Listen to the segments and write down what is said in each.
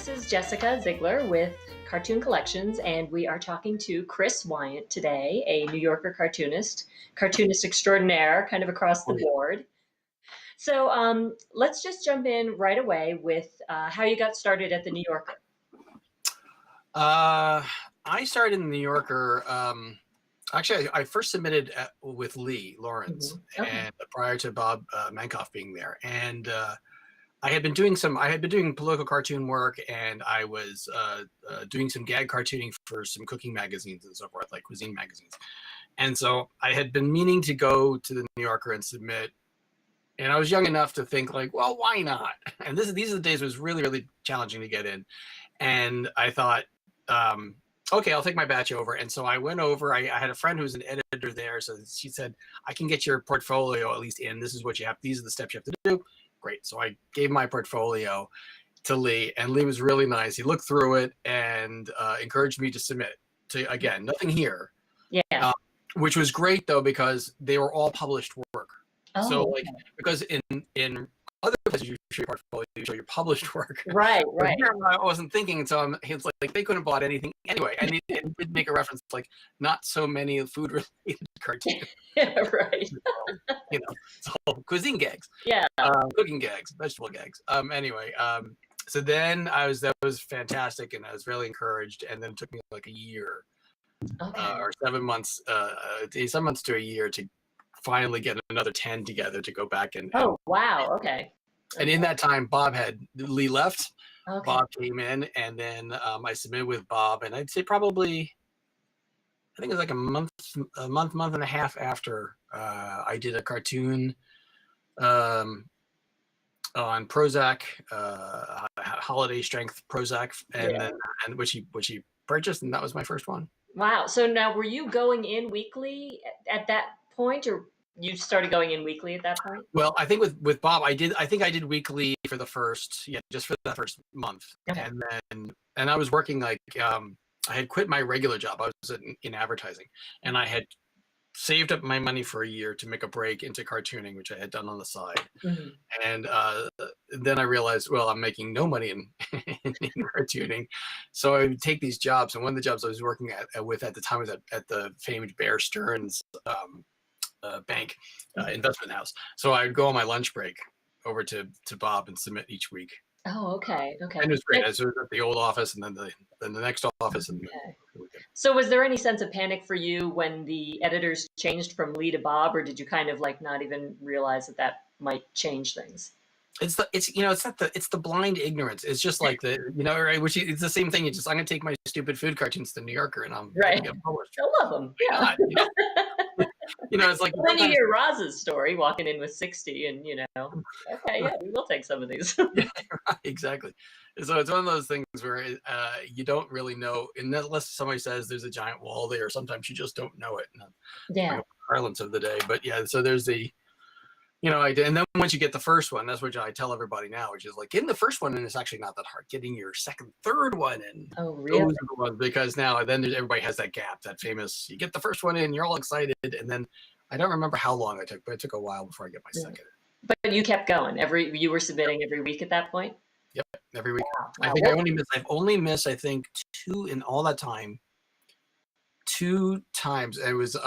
This is Jessica Ziegler with Cartoon Collections, and we are talking to Chris Weyant today, a New Yorker cartoonist extraordinaire, kind of across the board. So let's just jump in right away with how you got started at the New Yorker. I started in the New Yorker. Actually, I first submitted with Lee Lawrence, and prior to Bob Mankoff being there, and I had been doing political cartoon work, and I was doing some gag cartooning for some cooking magazines and so forth, like cuisine magazines. And so I had been meaning to go to the New Yorker and submit. And I was young enough to think like, well, why not? And these are the days it was really, really challenging to get in. And I thought, okay, I'll take my batch over. And so I went over. I had a friend who was an editor there. So she said, I can get your portfolio at least in. This is what you have. These are the steps you have to do. Great. So I gave my portfolio to Lee, and Lee was really nice. He looked through it and encouraged me to submit to, again, nothing here. Yeah. Which was great, though, because they were all published work. Oh, so, like, because in other places you show your portfolio, you show your published work. Right. Here, I wasn't thinking, so it's like they couldn't have bought anything anyway. And it did make a reference to, like, not so many food-related cartoons. Yeah, right. So, it's all cuisine gags. Yeah. Cooking gags, vegetable gags. Anyway, so then that was fantastic, and I was really encouraged. And then it took me like a year, or 7 months, 7 months to a year to finally get another 10 together to go back and. Oh, wow. Okay. And in that time, Lee left. Okay. Bob came in, and then I submitted with Bob, and I'd say probably, I think it was like a month and a half after I did a cartoon on Prozac, holiday strength Prozac, and which he purchased, and that was my first one. Wow. So now, were you going in weekly at that point, or you started going in weekly at that point? Well, I think with Bob, I think I did weekly for the first, just for that first month. Okay. And I was working like, I had quit my regular job. I was in advertising, and I had saved up my money for a year to make a break into cartooning, which I had done on the side. Mm-hmm. And then I realized, well, I'm making no money in cartooning. So I would take these jobs. And one of the jobs I was working with at the time was at the famed Bear Stearns bank investment house. So I'd go on my lunch break over to Bob and submit each week. Oh, okay. And it was great. I was at the old office, and then the next office. And so was there any sense of panic for you when the editors changed from Lee to Bob, or did you kind of like not even realize that might change things? It's the blind ignorance. It's just like right, which it's the same thing. I'm going to take my stupid food cartoons to the New Yorker, and I'm going to get published. I love them. Yeah. It's like when you hear Roz's story, walking in with 60, and okay, yeah, we will take some of these. Right, exactly. So it's one of those things where you don't really know, unless somebody says there's a giant wall there. Sometimes you just don't know it. Yeah. Parlance of the day, but yeah. So there's the. I did, and then once you get the first one, that's what I tell everybody now, which is like getting the first one, and it's actually not that hard. Getting your second, third one, and oh, really? Those are the ones, because now then everybody has that gap, that famous. You get the first one in, you're all excited, and then I don't remember how long it took, but it took a while before I get my second. But you kept going. You were submitting every week at that point. Yep, every week. Wow. I think I've only missed I think 2 in all that time. 2 times. It was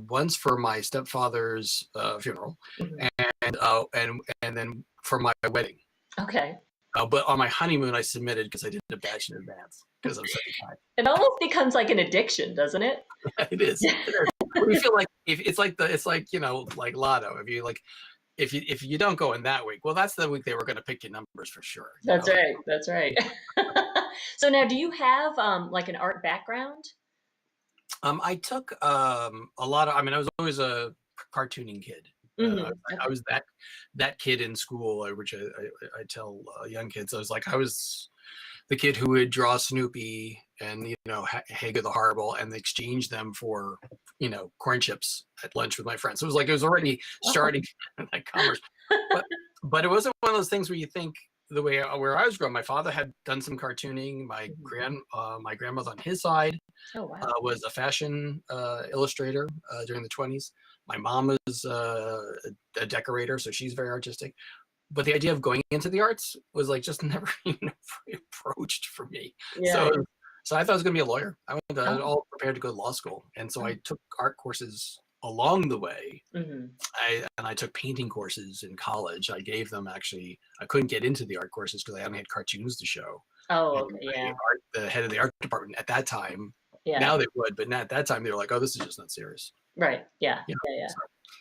once for my stepfather's funeral, and then for my wedding. Okay. But on my honeymoon, I submitted because I did a batch in advance because I'm so excited. It almost becomes like an addiction, doesn't it? It is. We feel like it's like like Lotto. If you don't go in that week, well, that's the week they were going to pick your numbers for sure. That's right. That's right. So now, do you have like an art background? I took a lot of. I mean, I was always a cartooning kid. I was that kid in school, which I tell young kids. I was the kid who would draw Snoopy and Hager the Horrible, and exchange them for corn chips at lunch with my friends. So it was already starting that commerce. But it wasn't one of those things where you think. Where I was growing, my father had done some cartooning. My grandmother on his side was a fashion illustrator during the 1920s. My mom was a decorator, so she's very artistic. but the idea of going into the arts was like just never even approached for me. Yeah. So I thought I was going to be a lawyer. I was Oh. all prepared to go to law school, and so I took art courses along the way. I took painting courses in college. I gave them actually. I couldn't get into the art courses because I only had cartoons to show. Oh, And okay, yeah. the head of the art department at that time. Yeah. Now they would, but not at that time. They were like, "Oh, this is just not serious." Right. Yeah. You know, Yeah. so,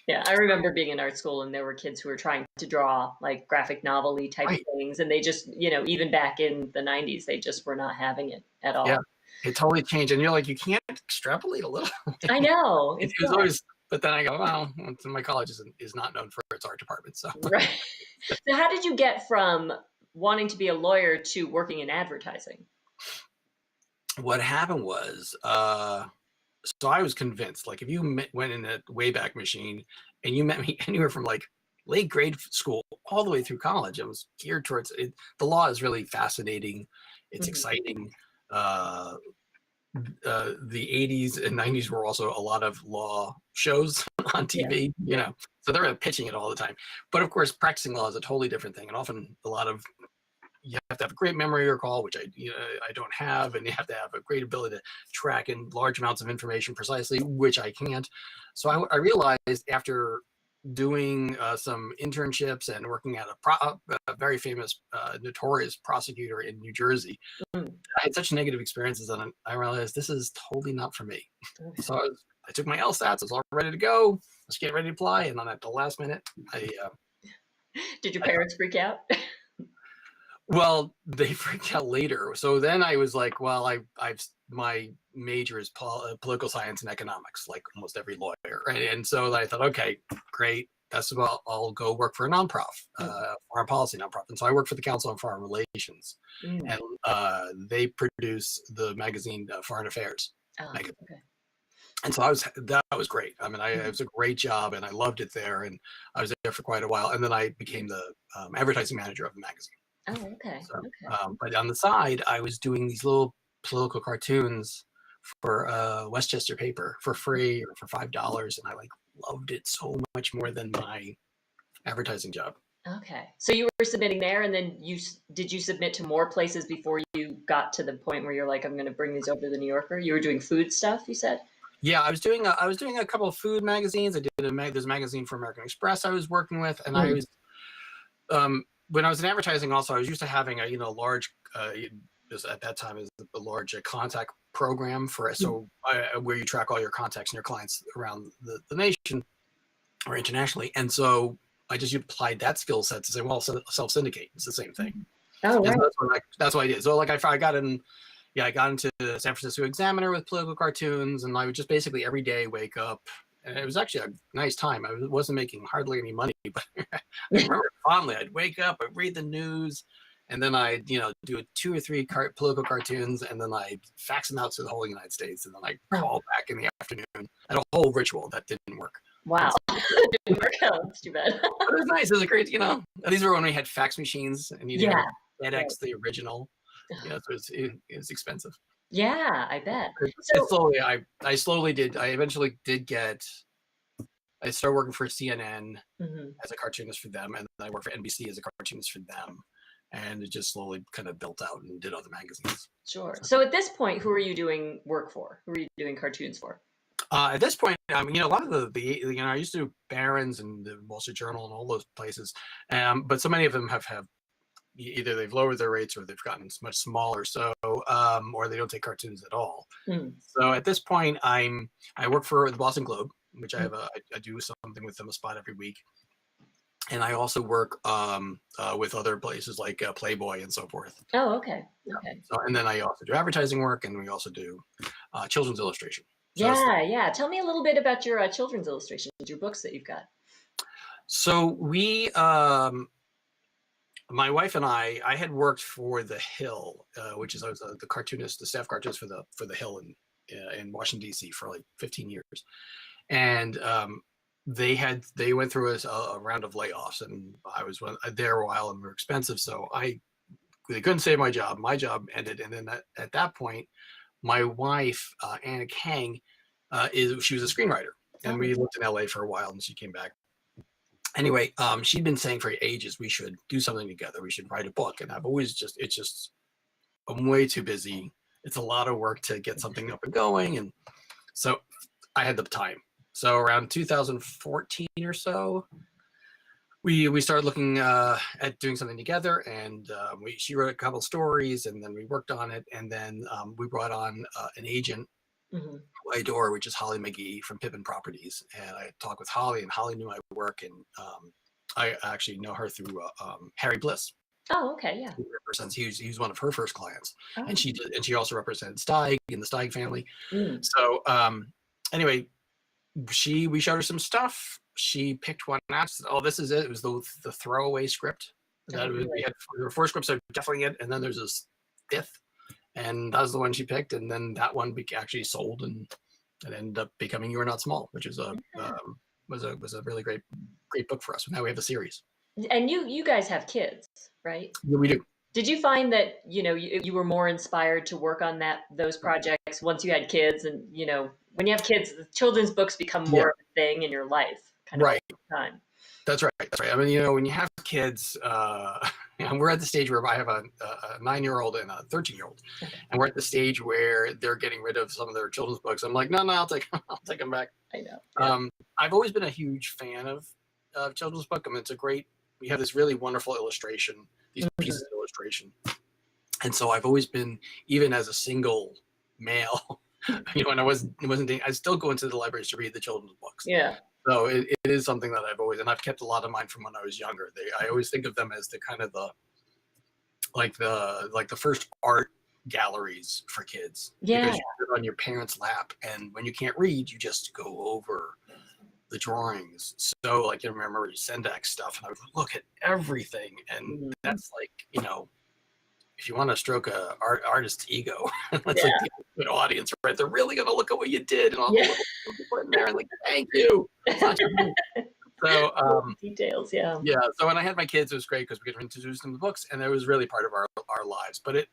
Yeah. I remember being in art school and there were kids who were trying to draw like graphic novel-y type right. things. And they just, even back in the 90s, they just were not having it at all. Yeah, it totally changed, and you're like, you can't extrapolate a little. I know. It was always, but then I go, well, my college is not known for its art department, so. Right. So how did you get from wanting to be a lawyer to working in advertising? What happened was, so I was convinced, like, if you went in a Wayback Machine and you met me anywhere from like late grade school all the way through college, it was geared towards it. The law is really fascinating. It's exciting. The 80s and 90s were also a lot of law shows on TV, so they're pitching it all the time. But of course, practicing law is a totally different thing. And often you have to have a great memory recall, which I don't have, and you have to have a great ability to track in large amounts of information precisely, which I can't. So I realized after doing some internships and working at a very famous, notorious prosecutor in New Jersey, I had such negative experiences, and I realized this is totally not for me. So I took my LSATs. I was all ready to go. Let's get ready to apply, and then at the last minute, Did your parents freak out? Well, they freaked out later. So then I was like, well, my major is political science and economics, like almost every lawyer, right? And so I thought, okay, great. That's about, I'll go work for a nonprofit, foreign policy nonprofit. And so I work for the Council on Foreign Relations, and they produce the magazine Foreign Affairs. Magazine. Okay. And so that was great. I mean, it was a great job, and I loved it there. And I was there for quite a while. And then I became the advertising manager of the magazine. Oh, okay. So, Okay. but on the side, I was doing these little political cartoons for Westchester paper for free or for $5, and I loved it so much more than my advertising job. Okay. So you were submitting there, and then did you submit to more places before you got to the point where you're like, I'm going to bring these over to the New Yorker? You were doing food stuff, you said? Yeah, I was doing a couple of food magazines. I did there's a magazine for American Express I was working with, and I was when I was in advertising also, I was used to having a large at that time is a large contact program for where you track all your contacts and your clients around the nation or internationally. And so I just applied that skill set to say, well, self-syndicate. It's the same thing. Oh, right. So that's what I did. So I got into the San Francisco Examiner with political cartoons, and I would just basically every day wake up. And it was actually a nice time. I wasn't making hardly any money, but I remember fondly. I'd wake up, I'd read the news, and then I'd do 2 or 3 political cartoons, and then I'd fax them out to the whole United States, and then I'd call back in the afternoon. I had a whole ritual that didn't work. Wow. It didn't work out. That's too bad. But it was nice. It was a great, these were when we had fax machines, and you had FedEx, the original. So it was expensive. Yeah, I bet. So I slowly did. I eventually did get. I started working for CNN as a cartoonist for them, and then I worked for NBC as a cartoonist for them, and it just slowly kind of built out and did other magazines. Sure. So at this point, who are you doing work for? Who are you doing cartoons for? At this point, a lot of I used to do Barron's and the Wall Street Journal and all those places, but so many of them have either they've lowered their rates or they've gotten much smaller, so or they don't take cartoons at all. So at this point, I work for the Boston Globe, which I do something with them, a spot every week, and I also work with other places like Playboy and so forth. Oh, okay. Okay. So, and then I also do advertising work, and we also do children's illustration. So yeah. Tell me a little bit about your children's illustrations, your books that you've got. So we. My wife and I had worked for The Hill, which is I was the cartoonist, the staff cartoonist for The Hill in Washington D.C. for like 15 years, and they went through a round of layoffs, and I was there a while, and we were expensive, so they couldn't save my job. My job ended, and then at that point, my wife Anna Kang she was a screenwriter, and we lived in L.A. for a while, and she came back. Anyway, she'd been saying for ages we should do something together. We should write a book, and I've always I'm way too busy. It's a lot of work to get something up and going, and so I had the time. So around 2014 or so, we started looking at doing something together, and she wrote a couple stories, and then we worked on it, and then we brought on an agent, Mm-hmm. who I adore, which is Holly McGee from Pippin Properties, and I talked with Holly, and Holly knew my work, and I actually know her through Harry Bliss. Oh, okay, yeah. Who represents, he's one of her first clients, Oh. and she also represented Steig in the Steig family. Mm. So anyway, we showed her some stuff. She picked one out. Said, "Oh, this is it." It was the throwaway script. That really? we had. There were 4 scripts, so definitely it. And then there's this 5th, and that was the one she picked. And then that one actually sold, and it ended up becoming "You Are Not Small," which is was a really great book for us. Now we have a series. And you guys have kids, right? Yeah, we do. Did you find that you were more inspired to work on those projects once you had kids, and when you have kids, the children's books become more of a thing in your life, kind of right all the time. That's right. I mean, when you have kids, and we're at the stage where I have a 9-year-old and a 13-year-old, and we're at the stage where they're getting rid of some of their children's books. I'm like, no, I'll take them back. I know. Yeah. I've always been a huge fan of children's book. I mean, we have this really wonderful illustration, these pieces of illustration. And so I've always been, even as a single male, when I wasn't dating, I still go into the libraries to read the children's books. Yeah. So it is something that I've kept a lot of mine from when I was younger. I always think of them as the kind of the first art galleries for kids. Yeah. Because you sit on your parents' lap, and when you can't read, you just go over the drawings. So I remember Sendak stuff, and I would look at everything, and that's if you want to stroke a artist's ego, that's like the good audience, right? They're really going to look at what you did and all the little things you put in there, and thank you. So details, yeah. So when I had my kids, it was great because we could introduce them to books, and it was really part of our lives. But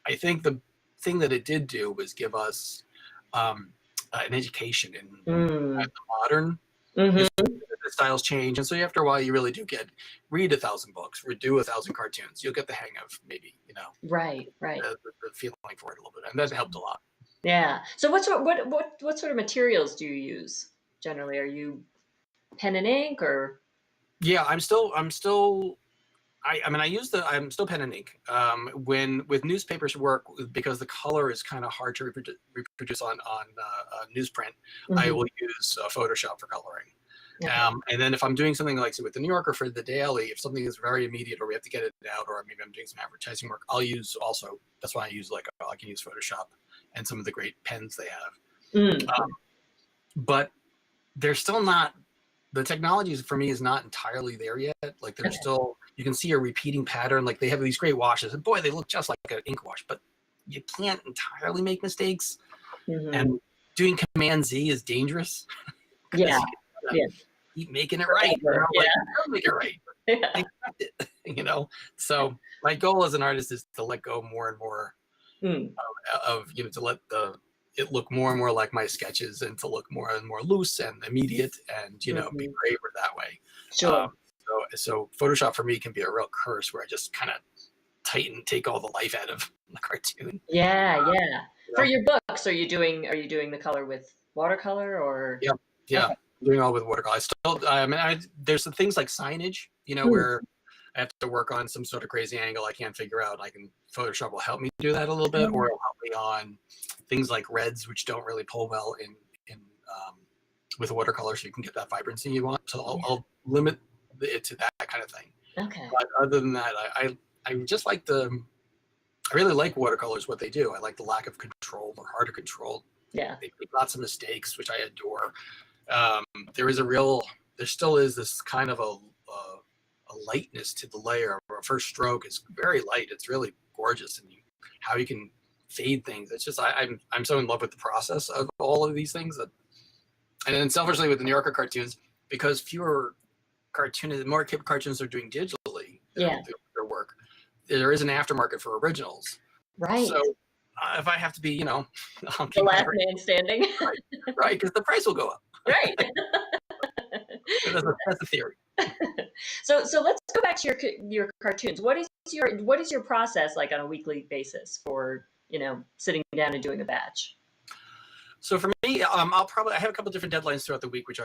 I think the thing that it did do was give us an education in the modern. The styles change, and so after a while you really do read 1,000 books, do 1,000 cartoons. You'll get the hang of maybe right the feeling for it a little bit, and that helped a lot. Yeah. So what sort of materials do you use generally? Are you pen and ink or? Yeah, I'm still I'm still pen and ink. When with newspapers work, because the color is kind of hard to reproduce on newsprint, I will use Photoshop for coloring. And then if I'm doing something like with the New Yorker for the daily, if something is very immediate or we have to get it out, or maybe I'm doing some advertising work, I'll use also. That's why I use I can use Photoshop and some of the great pens they have. But they're still not. The technology for me is not entirely there yet. There's still, you can see a repeating pattern. They have these great washes, and boy, they look just like an ink wash, but you can't entirely make mistakes. And doing Command Z is dangerous. Yeah. Keep making it right. Don't make it right. So my goal as an artist is to let go more and more of to let it look more and more like my sketches, and to look more and more loose and immediate, and be braver that way. Sure. So Photoshop for me can be a real curse, where I just kind of take all the life out of the cartoon. Yeah. For your books, are you doing the color with watercolor or? Yeah. Okay. I'm doing all with watercolor. There's some things like signage, where I have to work on some sort of crazy angle I can't figure out. Photoshop will help me do that a little bit, or it'll help me on things like reds, which don't really pull well in with watercolor, so you can get that vibrancy you want. So I'll limit it to that kind of thing. Okay. But other than that, I just I really like watercolors, what they do. I like the lack of control. They're hard to control. Yeah. They make lots of mistakes, which I adore. There still is this kind of a lightness to the layer. Our first stroke is very light. It's really gorgeous, and how you can fade things. It's just I'm so in love with the process of all of these things and then selfishly with the New Yorker cartoons, because more cartoons are doing digitally their work. There is an aftermarket for originals. Right. So if I have to be, I'll keep the last man standing. Right, because the price will go up. Right. That's a theory. So let's go back to your cartoons. What is your process like on a weekly basis for, sitting down and doing a batch? So for me, I have a couple different deadlines throughout the week, which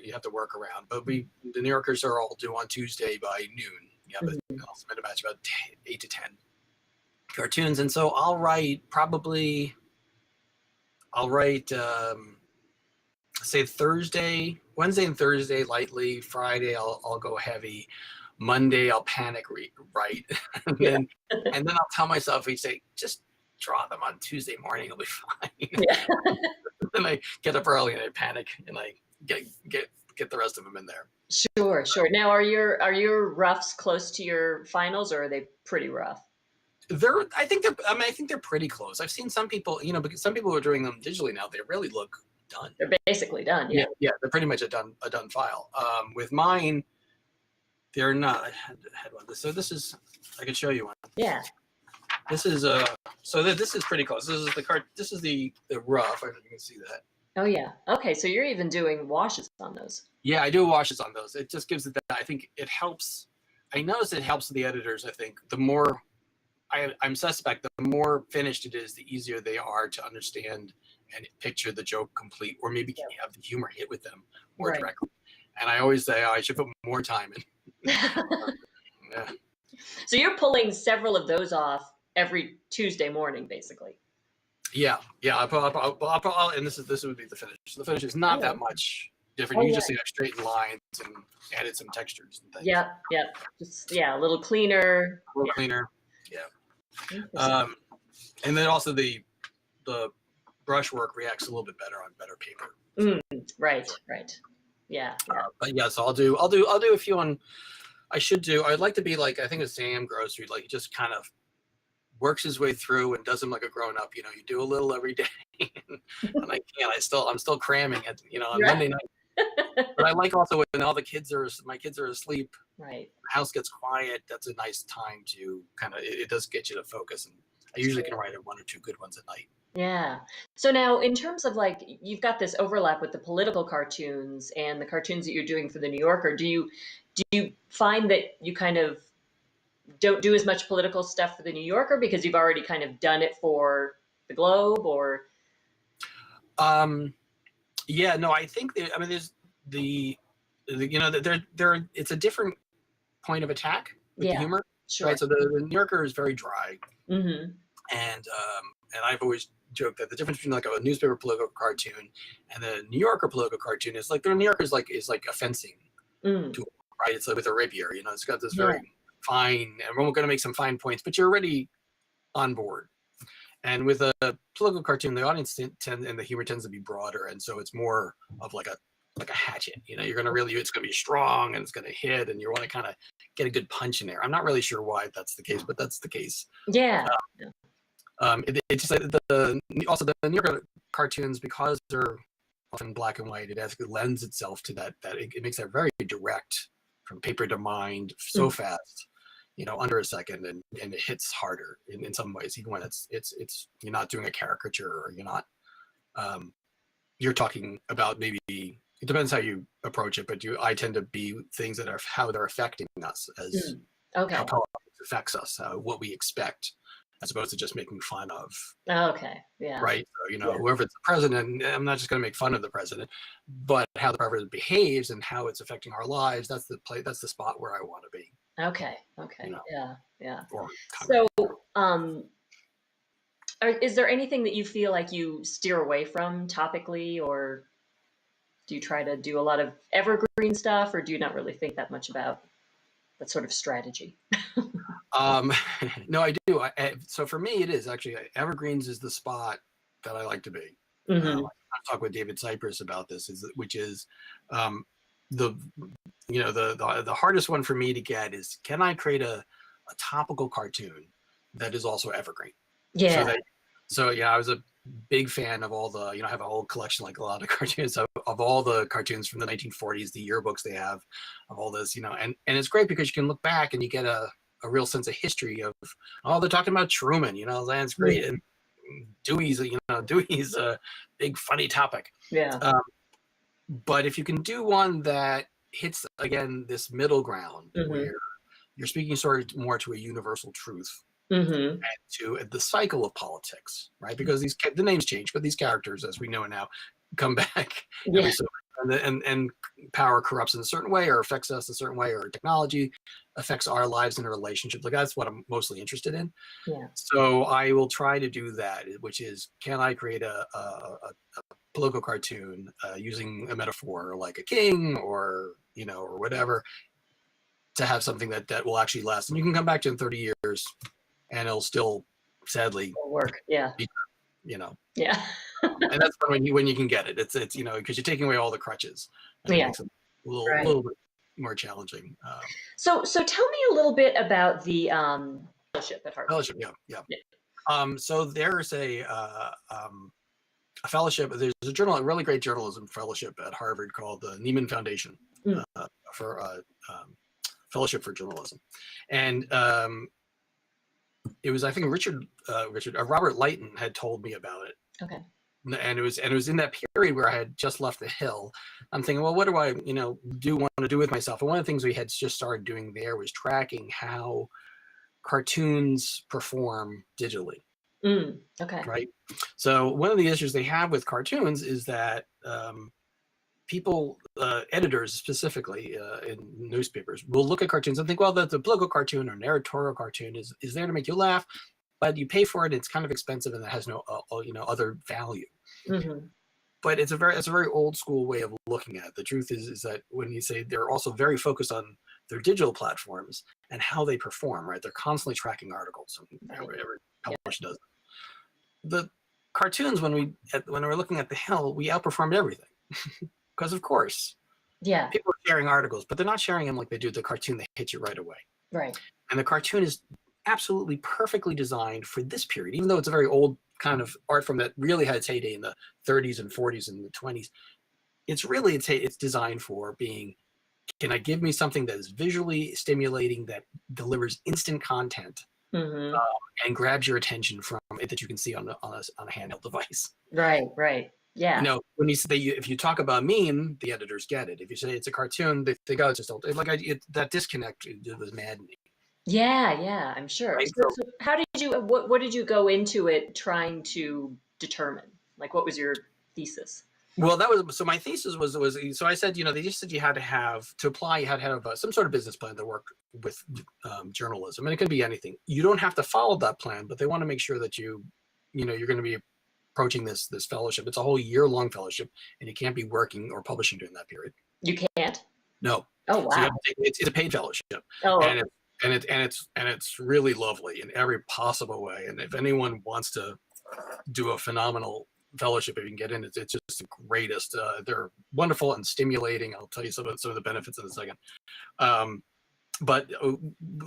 you have to work around. But the New Yorkers are all due on Tuesday by noon. Yeah, but I'll submit a batch about 8 to 10 cartoons, and so I'll write say Wednesday and Thursday lightly. Friday I'll go heavy. Monday I'll panic write, and then I'll tell myself each day, just draw them on Tuesday morning, it'll be fine. Yeah. Then I get up early and I panic and I get the rest of them in there. Sure. Now, are your roughs close to your finals, or are they pretty rough? I think they're pretty close. I've seen some people, because some people who are doing them digitally now, they really look done. They're basically done. Yeah. Yeah, they're pretty much a done file. With mine, they're not. I had one. So this is, I can show you one. Yeah. This is this is pretty close. This is the rough. I don't know if you can see that. Oh yeah. Okay, so you're even doing washes on those. Yeah, I do washes on those. It just gives it that. I think it helps. I notice it helps the editors. I think the more I'm suspect, the more finished it is, the easier they are to understand and picture the joke complete, or maybe have the humor hit with them more directly. And I always say, I should put more time in. Yeah. So you're pulling several of those off every Tuesday morning, basically. Yeah. I'll and this would be the finish. The finish is not that much different. You just see I've straightened lines and added some textures and things. Yep. Just a little cleaner. Cleaner. Yeah. And then also the brushwork reacts a little bit better on better paper. Right. Yeah. But yeah, so I'll do a few on. I'd like to be like, I think it's Sam Grocery, like he just kind of works his way through and does them like a grown up. You do a little every day, and I can't. I'm still cramming it. On Monday night. But I like also when all my kids are asleep. Right. The house gets quiet. That's a nice time to it does get you to focus. And I usually can write one or two good ones at night. Yeah. So now, in terms of you've got this overlap with the political cartoons and the cartoons that you're doing for the New Yorker. Do you find that you kind of don't do as much political stuff for the New Yorker because you've already kind of done it for the Globe, or? Yeah. No, I think there's it's a different point of attack with the humor. Sure. Right. So the New Yorker is very dry. Mm-hmm. And I've always joked that the difference between like a newspaper political cartoon and the New Yorker political cartoon is like the New Yorker is like a fencing tool, right? It's like with a rapier, it's got this very fine, and we're going to make some fine points, but you're already on board. And with a political cartoon, the audience and the humor tends to be broader, and so it's more of like a hatchet. You're going to it's going to be strong and it's going to hit, and you want to kind of get a good punch in there. I'm not really sure why that's the case, but that's the case. Yeah. It's just like also the New Yorker cartoons, because they're often black and white, it actually lends itself to that it makes that very direct, from paper to mind, so fast, under a second, and it hits harder in some ways, even when it's you're not doing a caricature, or you're not you're talking about, maybe it depends how you approach it, but I tend to be things that are how they're affecting us, as how politics affects us, what we expect, as opposed to just making fun of. Okay. Yeah. Right. So, whoever's the president, I'm not just going to make fun of the president, but how the president behaves and how it's affecting our lives. That's the spot where I want to be. Okay. Yeah. So, is there anything that you feel like you steer away from topically, or do you try to do a lot of evergreen stuff, or do you not really think that much about that sort of strategy? No, I do. So for me, it is actually evergreens is the spot that I like to be. Mm-hmm. I talk with David Cypress about this, which is the hardest one for me to get is, can I create a topical cartoon that is also evergreen? Yeah. So I was a big fan of all the, I have a whole collection, like a lot of cartoons of all the cartoons from the 1940s, the yearbooks they have of all this, and it's great because you can look back and you get a real sense of history of, they're talking about Truman, that's great. And Dewey's a big funny topic. Yeah. But if you can do one that hits again this middle ground Mm-hmm. where you're speaking sort of more to a universal truth Mm-hmm. and to the cycle of politics, right? Because the names change, but these characters, as we know now, come back Yeah. every so and power corrupts in a certain way or affects us a certain way, or technology affects our lives and relationships. Like that's what I'm mostly interested in. Yeah. So I will try to do that, which is, can I create a political cartoon using a metaphor like a king or or whatever, to have something that will actually last, and you can come back to in 30 years and it'll still sadly It'll work. Yeah. be, you know Yeah. and that's when you can get it. It's because you're taking away all the crutches, and it Yeah. makes it a Right. little bit more challenging. So tell me a little bit about the fellowship at Harvard. Fellowship, yeah, yeah. Yeah. So there's a fellowship. There's a really great journalism fellowship at Harvard called the Nieman Foundation Mm. for Fellowship for Journalism, and it was, I think, Robert Lighton had told me about it. Okay. And it was in that period where I had just left the Hill. I'm thinking, well, what do I want to do with myself? And one of the things we had just started doing there was tracking how cartoons perform digitally. Mm. Okay. Right. So one of the issues they have with cartoons is that people, editors specifically in newspapers, will look at cartoons and think, well, the political cartoon or an editorial cartoon is there to make you laugh, but you pay for it. It's kind of expensive and it has no other value. Mm-hmm. But it's a very old school way of looking at it. The truth is that when you say they're also very focused on their digital platforms and how they perform, right? They're constantly tracking articles. Right. Every publisher does. The cartoons, when we're looking at the Hill, we outperformed everything because, of course, Yeah. people are sharing articles, but they're not sharing them like they do the cartoon that hits you right away. Right. And the cartoon is absolutely perfectly designed for this period, even though it's a very old kind of art form that really had its heyday in the 30s and 40s and the 20s. It's designed for being, can I give me something that is visually stimulating, that delivers instant content, Mm-hmm. and grabs your attention from it, that you can see on a handheld device. Right. Right. Yeah. When you say, if you talk about meme, the editors get it. If you say it's a cartoon, they go, just don't. That disconnect, it was maddening. Yeah. Yeah. I'm sure. Right? So how did you? What did you go into it trying to determine? Like, what was your thesis? Well, so my thesis was so I said, they just said you had to apply, you had to have some sort of business plan that worked with journalism, and it could be anything. You don't have to follow that plan, but they want to make sure that you're going to be approaching this fellowship. It's a whole year-long fellowship, and you can't be working or publishing during that period. You can't? No. Oh, wow. So it's a paid fellowship. Oh. And it's really lovely in every possible way. And if anyone wants to do a phenomenal fellowship, if you can get in, it's just the greatest. They're wonderful and stimulating. I'll tell you some of the benefits in a second. But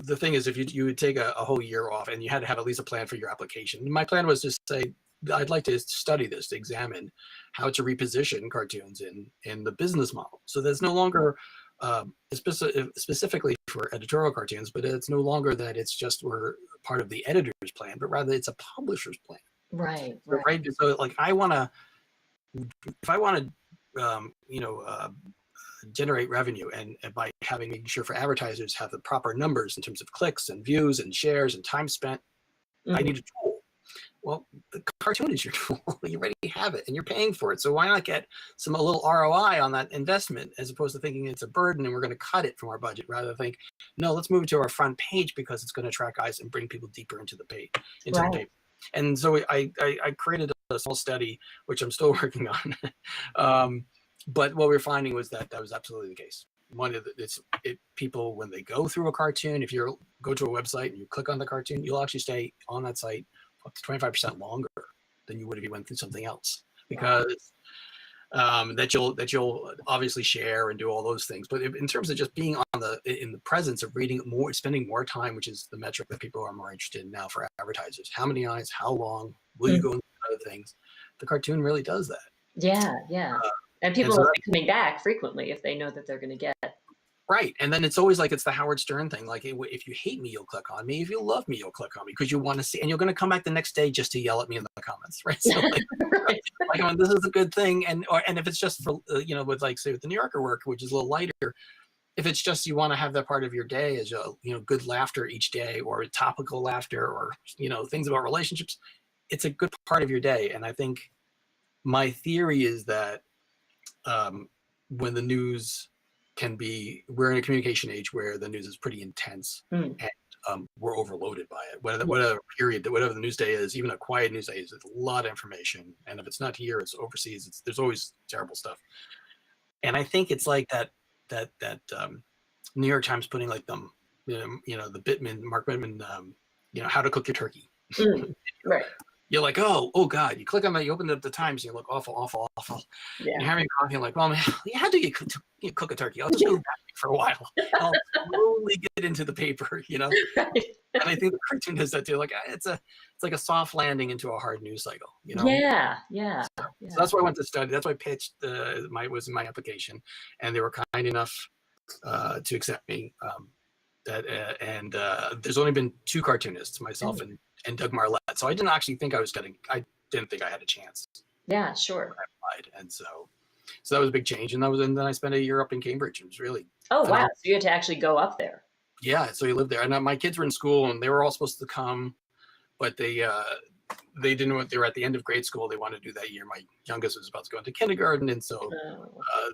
the thing is, if you would take a whole year off, and you had to have at least a plan for your application. My plan was to say, I'd like to study this, to examine how to reposition cartoons in the business model. So there's no longer specifically for editorial cartoons, but it's no longer that it's just we're part of the editor's plan, but rather it's a publisher's plan. Right. So like, if I want to generate revenue, and by making sure for advertisers have the proper numbers in terms of clicks and views and shares and time spent, Mm-hmm. I need a tool. Well, the cartoon is your tool. You already have it and you're paying for it. So why not get a little ROI on that investment, as opposed to thinking it's a burden and we're going to cut it from our budget? Rather think, no, let's move it to our front page because it's going to attract eyes and bring people deeper into the page. The paper. And so I created a small study, which I'm still working on. But what we're finding was that was absolutely the case. People, when they go through a cartoon, if you go to a website and you click on the cartoon, you'll actually stay on that site up to 25% longer than you would if you went through something else, because that you'll obviously share and do all those things. But in terms of just being in the presence of reading more, spending more time, which is the metric that people are more interested in now for advertisers, how many eyes, how long will you go into other things? The cartoon really does that. Yeah. And people are coming back frequently if they know that they're going to get Right. And then it's always like it's the Howard Stern thing. Like, if you hate me, you'll click on me. If you love me, you'll click on me because you want to see, and you're going to come back the next day just to yell at me in the comments, right? So like, Right. like, I mean, this is a good thing. And if it's just for with, like, say, with the New Yorker work, which is a little lighter, if it's just you want to have that part of your day as good laughter each day, or topical laughter, or things about relationships, it's a good part of your day. And I think my theory is that when the news we're in a communication age where the news is pretty intense, and we're overloaded by it. Whatever the news day is, even a quiet news day, is a lot of information. And if it's not here, it's overseas. There's always terrible stuff. And I think it's like that New York Times putting like the Mark Bittman, how to cook your turkey. Right. You're like, oh God, you click on that, you open up the Times, and you look awful. Yeah. You're having coffee, and like, well, man, how do you cook a turkey? I'll just go back for a while. I'll slowly get into the paper, Right. And I think the cartoon does that too. Like, it's like a soft landing into a hard news cycle, Yeah. So that's why I went to study. That's why I pitched was in my application, and they were kind enough to accept me. There's only been 2 cartoonists, myself and Doug Marlette. So I didn't actually think I didn't think I had a chance. Yeah, sure. I applied. And so that was a big change. And then I spent a year up in Cambridge. It was really phenomenal. Wow. So you had to actually go up there. Yeah. So you lived there. And my kids were in school, and they were all supposed to come, but they didn't want, they were at the end of grade school. They wanted to do that year. My youngest was about to go into kindergarten. And so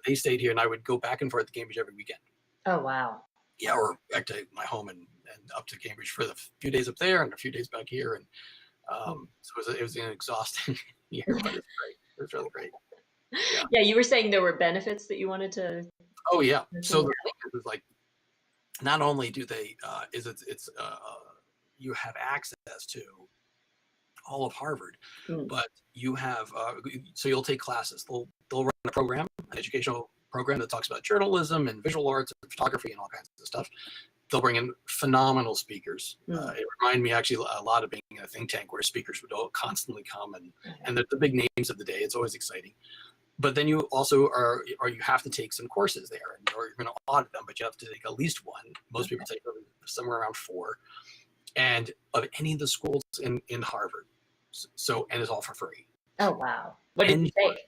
they stayed here, and I would go back and forth to Cambridge every weekend. Oh, wow. Yeah. Or back to my home and up to Cambridge for the few days up there and a few days back here. And so it was an exhausting year, but it was great. It was really great. Yeah, you were saying there were benefits that you wanted to. Oh yeah. So the thing is, like, not only do they you have access to all of Harvard, but you have so you'll take classes. They'll run a program, an educational program that talks about journalism and visual arts and photography and all kinds of stuff. They'll bring in phenomenal speakers. It reminded me actually a lot of being in a think tank where speakers would constantly come, and they're the big names of the day. It's always exciting. But then you also you have to take some courses there, or you're going to audit them, but you have to take at least one. Most people take somewhere around 4, and of any of the schools in Harvard. So, and it's all for free. Oh, wow. What did you take?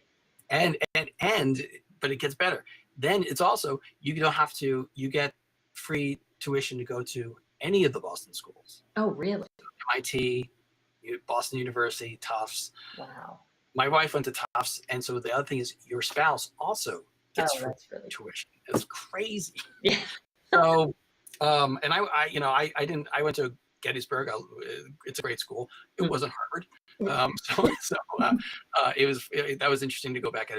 But it gets better. Then it's also, you get free tuition to go to any of the Boston schools. Oh, really? MIT, Boston University, Tufts. Wow. My wife went to Tufts, and so the other thing is your spouse also gets free tuition. It's crazy. Yeah. So, and I went to Gettysburg. It's a great school. It wasn't Harvard. That was interesting to go back at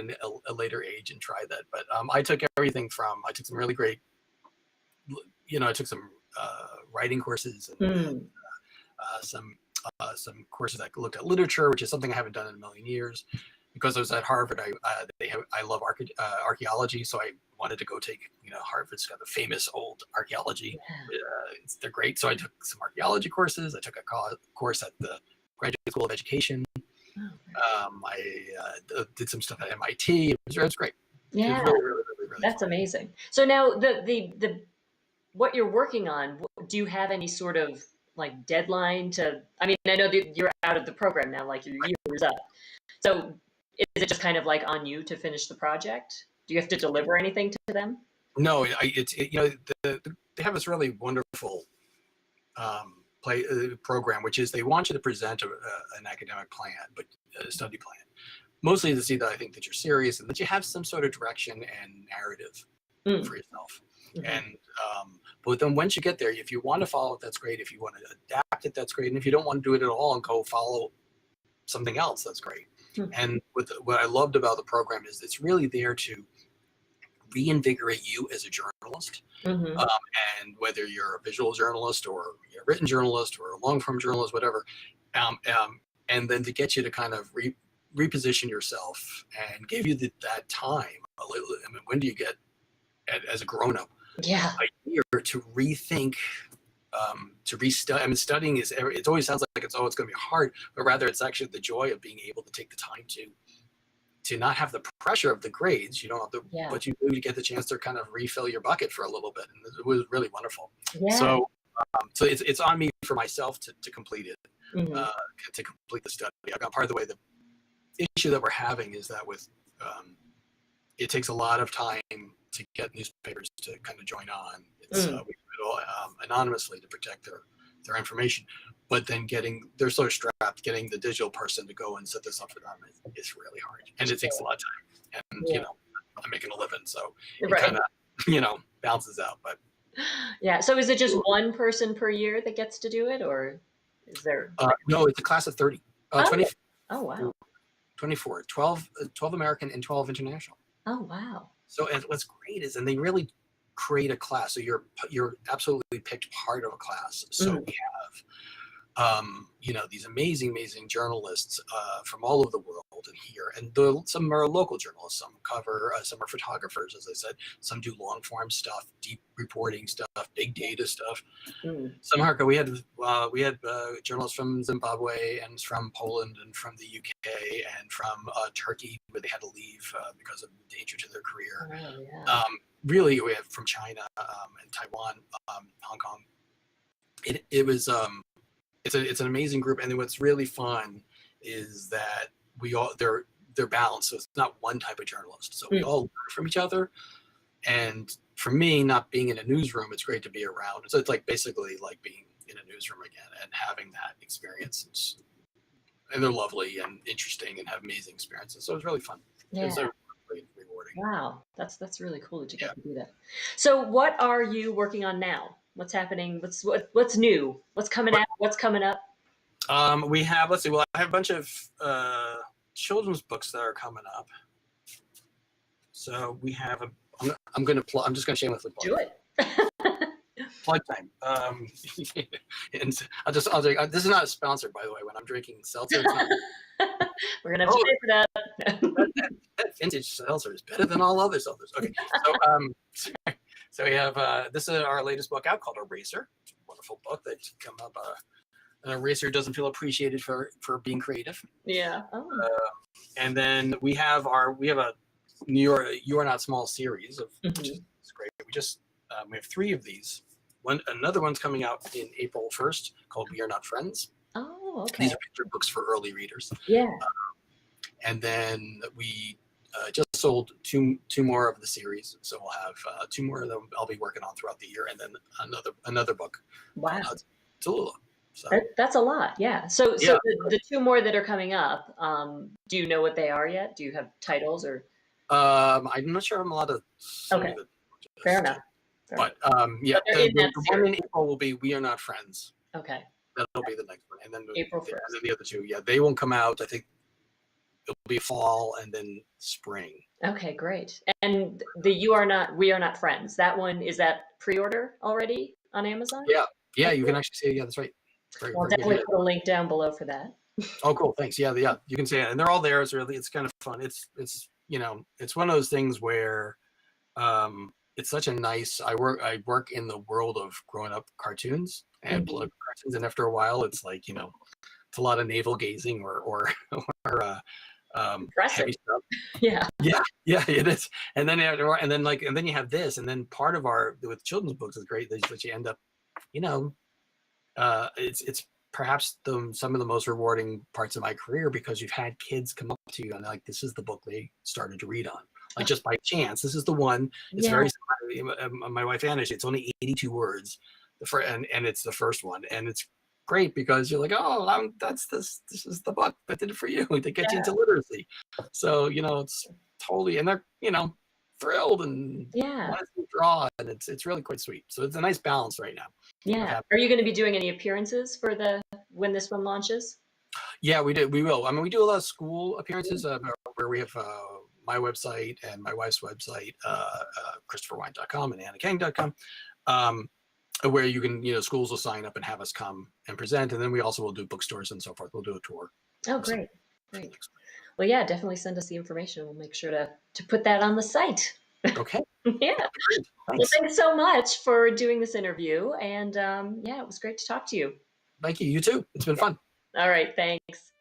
a later age and try that. But I took some really great, I took some writing courses and some courses that looked at literature, which is something I haven't done in a million years. Because I was at Harvard, I love archaeology, so I wanted to go take, Harvard's got the famous old archaeology. They're great. So I took some archaeology courses. I took a course at the Graduate School of Education. I did some stuff at MIT. It was great. Yeah, it was really that's fun. amazing. So now the what you're working on, do you have any sort of like deadline to? I mean, I know that you're out of the program now, like your year is up. So is it just kind of like on you to finish the project? Do you have to deliver anything to them? No, they have this really wonderful program, which is they want you to present an academic plan, but a study plan, mostly to see that I think that you're serious and that you have some sort of direction and narrative for yourself. And but then once you get there, if you want to follow it, that's great. If you want to adapt it, that's great. And if you don't want to do it at all and go follow something else, that's great. And what I loved about the program is it's really there to reinvigorate you as a journalist. And whether you're a visual journalist or you're a written journalist or a long-form journalist, whatever, and then to get you to kind of reposition yourself and give you that time. I mean, when do you get, as a grown-up, a year to rethink, to restudy? I mean, studying it always sounds like it's going to be hard, but rather it's actually the joy of being able to take the time to not have the pressure of the grades. You don't have to, Yeah. but you do get the chance to kind of refill your bucket for a little bit, and it was really wonderful. Yeah. So it's on me for myself to complete it, Mhm. to complete the study. Part of the way the issue that we're having is that with it takes a lot of time to get newspapers to kind of join on. It's we do it all anonymously to protect their information, but then they're so strapped. Getting the digital person to go and set this up for them is really hard, and it takes a lot of time. And Yeah. I'm making a living, so it Right. kind of balances out. But Yeah. So is it just one person per year that gets to do it, or is there? no, it's a class of 30, 20, Oh wow. 24, 12 American and 12 international. Oh wow. So and what's great is, and they really create a class. So you're absolutely picked part of a class. So we have these amazing journalists from all over the world and here, and some are local journalists, some cover, some are photographers, as I said, some do long form stuff, deep reporting stuff, big data stuff. Some are, we had journalists from Zimbabwe and from Poland and from the UK and from Turkey, where they had to leave because of danger to their career. Oh, yeah. Really, we have from China and Taiwan, Hong Kong. It was it's an amazing group, and then what's really fun is that they're balanced, so it's not one type of journalist. So we all learn from each other, and for me, not being in a newsroom, it's great to be around. So it's like basically like being in a newsroom again and having that experience. And they're lovely and interesting and have amazing experiences. So it was really fun. Yeah. It was really rewarding. Wow, that's really cool that you got to do that. So what are you working on now? What's happening? What's new? What's coming out? What's coming up? We have, let's see, well, I have a bunch of children's books that are coming up. So we have I'm just gonna shamelessly plug. Do it. Plug time. And I'll drink. This is not a sponsor, by the way. When I'm drinking seltzer, We're gonna have to pay for that. that vintage seltzer is better than all other seltzers. Okay, so so we have this is our latest book out called Eraser. It's a wonderful book that's come up. An eraser doesn't feel appreciated for being creative. Yeah. Oh. And then we have a You Are Not Small series of which is great. We have 3 of these. Another one's coming out in April 1st called We Are Not Friends. Oh, okay. These are picture books for early readers. Yeah. And then we just sold two more of the series, so we'll have 2 more of them I'll be working on throughout the year, and then another book. Wow. Tallulah. So. That's a lot, yeah. So the 2 more that are coming up, do you know what they are yet? Do you have titles or? I'm not sure I'm allowed to say Okay. Fair enough. But yeah, the one in April will be We Are Not Friends. Okay. That'll be the next one, and then April 1st. And then the other 2, they won't come out. I think it'll be fall and then spring. Okay, great. And We Are Not Friends. That one, is that pre-order already on Amazon? Yeah, you can actually see it. Yeah, that's right. I'll definitely put a link down below for that. Oh, cool. Thanks. Yeah, you can see it, and they're all there. It's kind of fun. It's one of those things where it's such a nice. I work in the world of growing up cartoons and political cartoons, and after a while, it's like it's a lot of navel gazing or heavy stuff. Yeah, it is. And then you have this, and then part of with children's books is great that you end up, it's perhaps some of the most rewarding parts of my career, because you've had kids come up to you and like, this is the book they started to read on, like just by chance. This is the one. It's very my wife Anna, it's only 82 words, and it's the first one, and it's great because you're like, oh, this is the book that did it for you, to get you into literacy. So it's totally, and they're thrilled and want to draw, and it's really quite sweet. So it's a nice balance right now. Yeah. Are you going to be doing any appearances for when this one launches? Yeah, we will. I mean, we do a lot of school appearances where we have my website and my wife's website, ChristopherWeyant.com and AnnaKang.com, where you can, schools will sign up and have us come and present, and then we also will do bookstores and so forth. We'll do a tour. Oh, great. Well, yeah, definitely send us the information. We'll make sure to put that on the site. Okay. Yeah. Thanks. Well, thanks so much for doing this interview. And it was great to talk to you. Thank you. You too. It's been fun. All right. Thanks.